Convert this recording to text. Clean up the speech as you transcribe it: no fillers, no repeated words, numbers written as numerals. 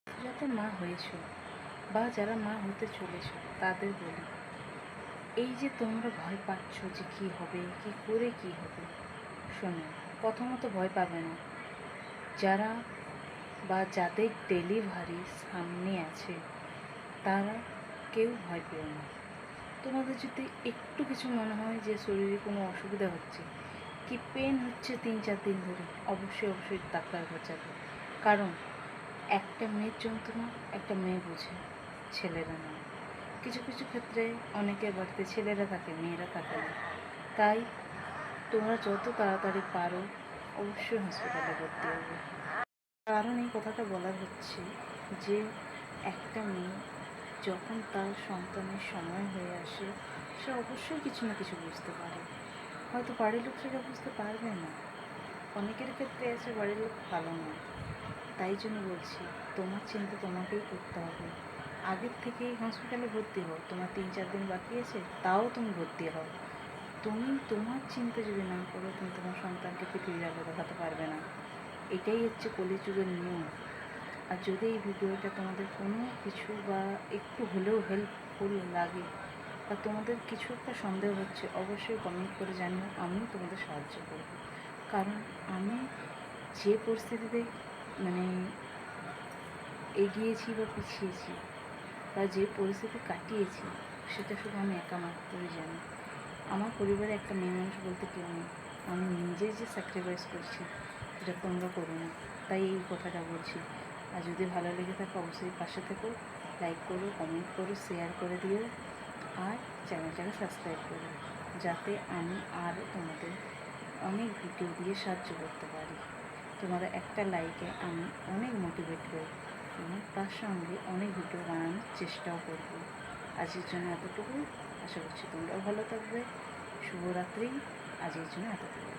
যাতে মা হয়েছো বা যারা মা হতে চলেছো তাদের বলি, এই যে তোমরা ভয় পাচ্ছ যে কী হবে, কী করে কী হবে, শোনো, প্রথমত ভয় পাবে না। যারা বা যাদের ডেলিভারি সামনে আছে তারা কেউ ভয় পেও না। তোমাদের যদি একটু কিছু মনে হয় যে শরীরে কোনো অসুবিধা হচ্ছে, কি পেন হচ্ছে 3-4 দিন ধরে, অবশ্যই ডাক্তার কাছে যাবে। কারণ একটা মেয়ের যন্ত্রণা একটা মেয়ে বোঝে, ছেলেরা না। কিছু কিছু ক্ষেত্রে অনেকের বাড়িতে ছেলেরা থাকে, মেয়েরা থাকে না। তাই তোমরা যত তাড়াতাড়ি পারো অবশ্যই হসপিটালে ভর্তি হবে। কারণ এই কথাটা বলার হচ্ছে যে একটা মেয়ে যখন তার সন্তানের সময় হয়ে আসে, সে অবশ্যই কিছু না কিছু বুঝতে পারে। হয়তো বাড়ির লোক সেটা বুঝতে পারবে না, অনেকের ক্ষেত্রে আছে বাড়ির লোক ভালো না। তাই জন্য বলছি, তোমার চিন্তা তোমাকেই করতে হবে। আগের থেকেই হসপিটালে ভর্তি হও, তোমার 3-4 দিন বাকি আছে তাও তুমি ভর্তি হও। তুমি তোমার চিন্তা যদি না করো, তুমি তোমার সন্তানকে পৃথিবীর আলো দেখাতে পারবে না। এটাই হচ্ছে কলিযুগের নিয়ম। আর যদি এই ভিডিওটা তোমাদের কোনো কিছু বা একটু হলেও হেল্পফুল লাগে বা তোমাদের কিছু একটা সন্দেহ হচ্ছে, অবশ্যই কমেন্ট করে জানিও, আমিও তোমাদের সাহায্য করব। কারণ আমি যে পরিস্থিতিতে মানে এগিয়েছি বা পিছিয়েছি বা যে পরিস্থিতি কাটিয়েছি, সেটা শুধু আমি একা মাত্রই জানি। আমার পরিবারে একটা মেয়ে মানুষ বলতে কেউ নেই। আমি নিজে যে স্যাক্রিফাইস করছি সেটা তোমরা করো না, তাই এই কথাটা বলছি। আর যদি ভালো লেগে থাকে অবশ্যই পাশে থেকো, লাইক করো, কমেন্ট করো, শেয়ার করে দিও, আর চ্যানেলটাকে সাবস্ক্রাইব করো, যাতে আমি আরও তোমাদের অনেক ভিডিও দিয়ে সাহায্য করতে পারি। তোমাদের একটা লাইকে আমি অনেক মোটিভেট হই এবং তার সঙ্গে অনেক ভিডিও বানানোর চেষ্টাও করব। আজকের জন্য এতটুকুই। আশা করছি তোমরাও ভালো থাকবে। শুভরাত্রি। আজকের জন্য এতটুকু।